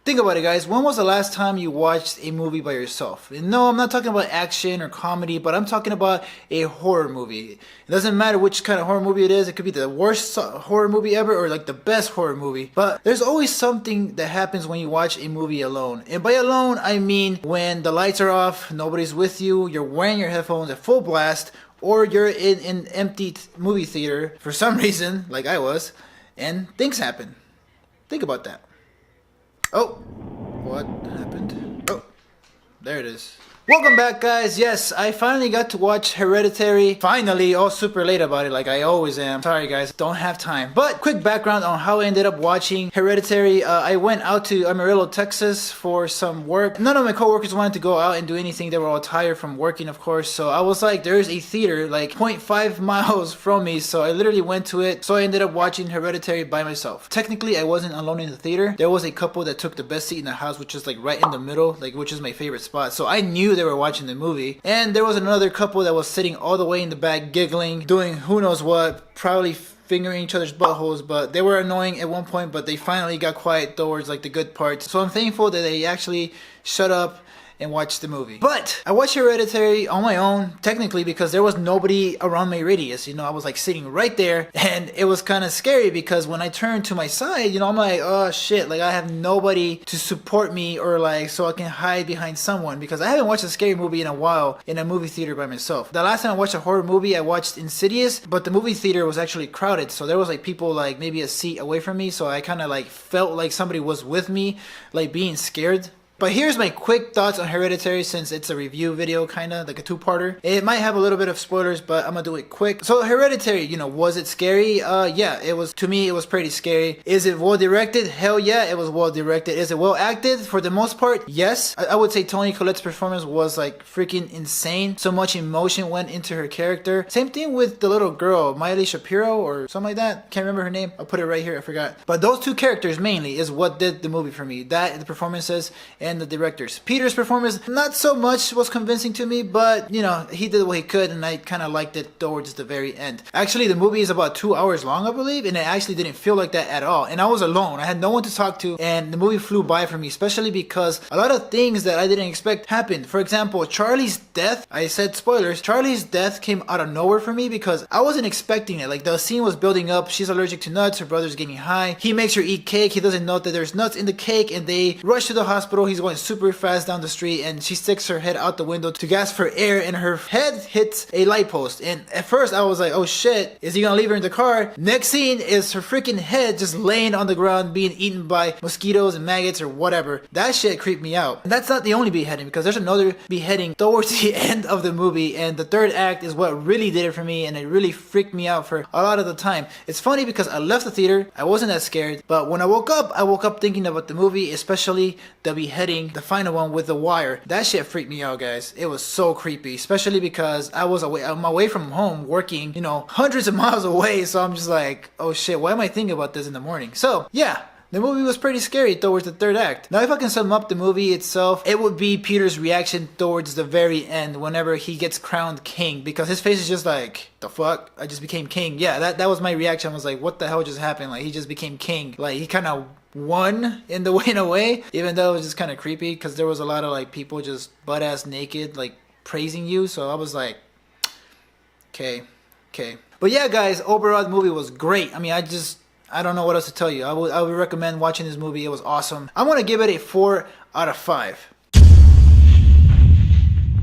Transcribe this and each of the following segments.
Think about it, guys. When was the last time you watched a movie by yourself? And no, I'm not talking about action or comedy, but I'm talking about a horror movie. It doesn't matter which kind of horror movie it is. It could be the worst horror movie ever or like the best horror movie. But there's always something that happens when you watch a movie alone. And by alone, I mean when the lights are off, nobody's with you, you're wearing your headphones at full blast, or you're in an empty movie theater for some reason, like I was, and things happen. Think about that. Oh, what happened? Oh, there it is. Welcome back, guys. Yes, I finally got to watch Hereditary. Finally, all super late about it like I always am. Sorry guys, don't have time. But quick background on how I ended up watching Hereditary. I went out to Amarillo, Texas for some work. None of my coworkers wanted to go out and do anything. They were all tired from working, of course. So I was like, there's a theater like 0.5 miles from me. So I literally went to it. So I ended up watching Hereditary by myself. Technically, I wasn't alone in the theater. There was a couple that took the best seat in the house, which is like right in the middle, like which is my favorite spot. So I knew they were watching the movie, and there was another couple that was sitting all the way in the back giggling, doing who knows what, probably fingering each other's buttholes, but they were annoying at one point, but they finally got quiet towards like the good parts. So I'm thankful that they actually shut up and watch the movie. But I watched Hereditary on my own, technically, because there was nobody around my radius. You know, I was like sitting right there, and it was kind of scary because when I turned to my side, you know, I'm like, oh shit, like I have nobody to support me or like so I can hide behind someone, because I haven't watched a scary movie in a while in a movie theater by myself. The last time I watched a horror movie, I watched Insidious, but the movie theater was actually crowded, so there was like people like maybe a seat away from me, so I kind of like felt like somebody was with me, like being scared. But here's my quick thoughts on Hereditary, since it's a review video, kind of like a two-parter. It might have a little bit of spoilers, but I'm gonna do it quick. So Hereditary, you know, was it scary? Yeah, it was. To me, it was pretty scary. Is it well directed? Hell yeah, it was well directed. Is it well acted? For the most part, yes. I would say Toni Collette's performance was like freaking insane. So much emotion went into her character. Same thing with the little girl, Miley Shapiro or something like that. Can't remember her name. I'll put it right here. I forgot. But those two characters mainly is what did the movie for me. That, the performances, and the directors. Peter's performance, not so much was convincing to me, but you know, he did what he could, and I kind of liked it towards the very end. Actually, the movie is about 2 hours long, I believe, and it actually didn't feel like that at all. And I was alone. I had no one to talk to, and the movie flew by for me, especially because a lot of things that I didn't expect happened. For example, Charlie's death, I said spoilers, Charlie's death came out of nowhere for me because I wasn't expecting it. Like, the scene was building up. She's allergic to nuts. Her brother's getting high. He makes her eat cake. He doesn't know that there's nuts in the cake, and they rush to the hospital. He's going super fast down the street, and she sticks her head out the window to gasp for air, and her head hits a light post. And at first I was like, oh shit, is he gonna leave her in the car? Next scene is her freaking head just laying on the ground being eaten by mosquitoes and maggots or whatever. That shit creeped me out. And that's not the only beheading, because there's another beheading towards the end of the movie, and the third act is what really did it for me, and it really freaked me out for a lot of the time. It's funny because I left the theater, I wasn't that scared, but when I woke up thinking about the movie, especially the beheading, the final one with the wire. That shit freaked me out, guys. It was so creepy, especially because I'm away from home working, you know, hundreds of miles away, so I'm just like, oh shit, why am I thinking about this in the morning? So yeah, the movie was pretty scary towards the third act. Now, if I can sum up the movie itself, it would be Peter's reaction towards the very end whenever he gets crowned king, because his face is just like, the fuck? I just became king. Yeah, that was my reaction. I was like, what the hell just happened? Like, he just became king. Like, he kind of won in a way, even though it was just kind of creepy because there was a lot of like people just butt-ass naked like praising you. So I was like, okay. But yeah, guys, overall the movie was great. I mean, I don't know what else to tell you. I would recommend watching this movie. It was awesome. I'm gonna give it a 4 out of 5.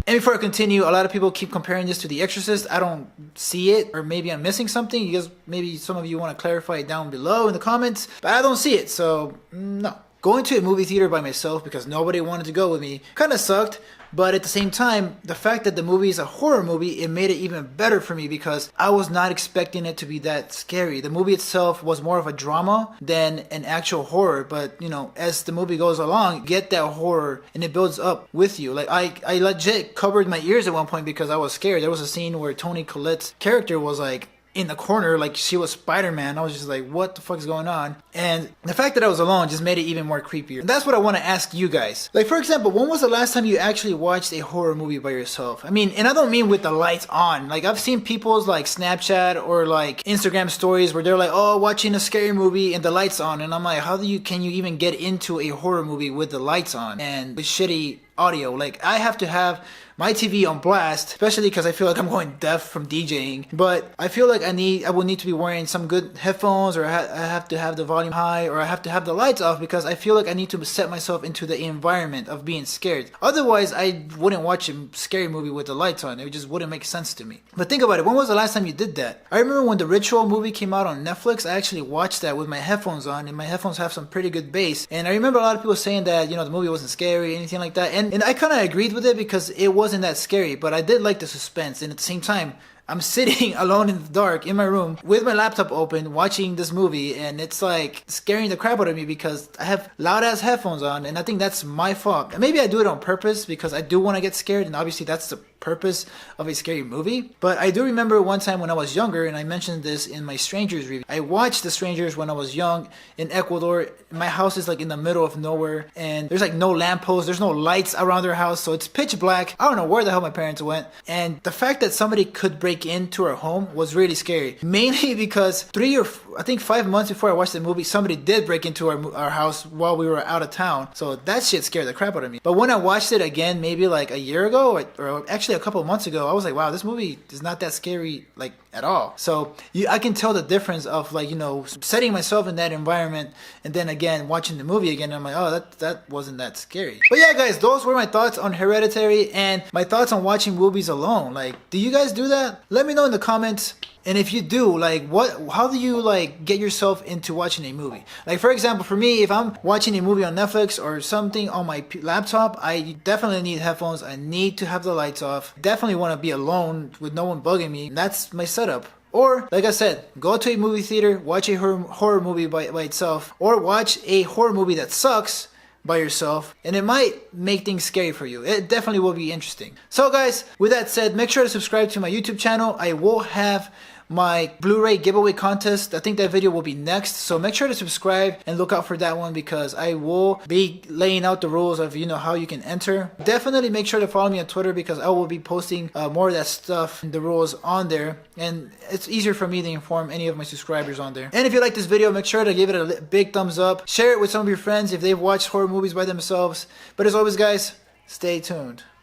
And before I continue, a lot of people keep comparing this to The Exorcist. I don't see it, or maybe I'm missing something. You guys, maybe some of you want to clarify it down below in the comments, but I don't see it, so no. Going to a movie theater by myself because nobody wanted to go with me kind of sucked, but at the same time, the fact that the movie is a horror movie, it made it even better for me because I was not expecting it to be that scary. The movie itself was more of a drama than an actual horror, but you know, as the movie goes along, you get that horror and it builds up with you. Like I legit covered my ears at one point because I was scared. There was a scene where Toni Collette's character was like in the corner like she was Spider-Man. I was just like, what the fuck is going on? And the fact that I was alone just made it even more creepier. And that's what I want to ask you guys. Like, for example, when was the last time you actually watched a horror movie by yourself? I mean, and I don't mean with the lights on. Like, I've seen people's like Snapchat or like Instagram stories where they're like, oh, watching a scary movie and the lights on. And I'm like, can you even get into a horror movie with the lights on and with shitty audio? Like, I have to have my TV on blast, especially because I feel like I'm going deaf from DJing. But I feel like I will need to be wearing some good headphones, or I have to have the volume high, or I have to have the lights off, because I feel like I need to set myself into the environment of being scared. Otherwise, I wouldn't watch a scary movie with the lights on. It just wouldn't make sense to me. But think about it. When was the last time you did that? I remember when the Ritual movie came out on Netflix, I actually watched that with my headphones on, and my headphones have some pretty good bass. And I remember a lot of people saying that, the movie wasn't scary, anything like that. And I kind of agreed with it because it wasn't that scary, but I did like the suspense. And at the same time, I'm sitting alone in the dark in my room with my laptop open watching this movie, and it's like scaring the crap out of me because I have loud ass headphones on, and I think that's my fault. And maybe I do it on purpose because I do want to get scared, and obviously that's the purpose of a scary movie. But I do remember one time when I was younger, and I mentioned this in my Strangers review. I watched The Strangers when I was young in Ecuador. My house is like in the middle of nowhere, and there's like no lampposts, there's no lights around their house, so it's pitch black. I don't know where the hell my parents went, and the fact that somebody could break into our home was really scary. Mainly because 5 months before I watched the movie, somebody did break into our house while we were out of town. So that shit scared the crap out of me. But when I watched it again, maybe like a year ago, or actually a couple of months ago, I was like, wow, this movie is not that scary, like, at all. So I can tell the difference of, like, setting myself in that environment, and then again watching the movie again, and I'm like, oh, that wasn't that scary. But yeah, guys, those were my thoughts on Hereditary and my thoughts on watching movies alone. Like, do you guys do that? Let me know in the comments. And if you do, like, how do you, like, get yourself into watching a movie? Like, for example, for me, if I'm watching a movie on Netflix or something on my laptop, I definitely need headphones. I need to have the lights off. Definitely want to be alone with no one bugging me. That's my setup. Or, like I said, go to a movie theater, watch a horror movie by itself, or watch a horror movie that sucks by yourself, and it might make things scary for you. It definitely will be interesting. So guys, with that said, make sure to subscribe to my YouTube channel. I will have my Blu-ray giveaway contest. I think that video will be next, so make sure to subscribe and look out for that one, because I will be laying out the rules of how you can enter. Definitely make sure to follow me on Twitter, because I will be posting more of that stuff, the rules on there, and it's easier for me to inform any of my subscribers on there. And if you like this video, make sure to give it a big thumbs up. Share it with some of your friends if they've watched horror movies by themselves. But as always, guys, stay tuned.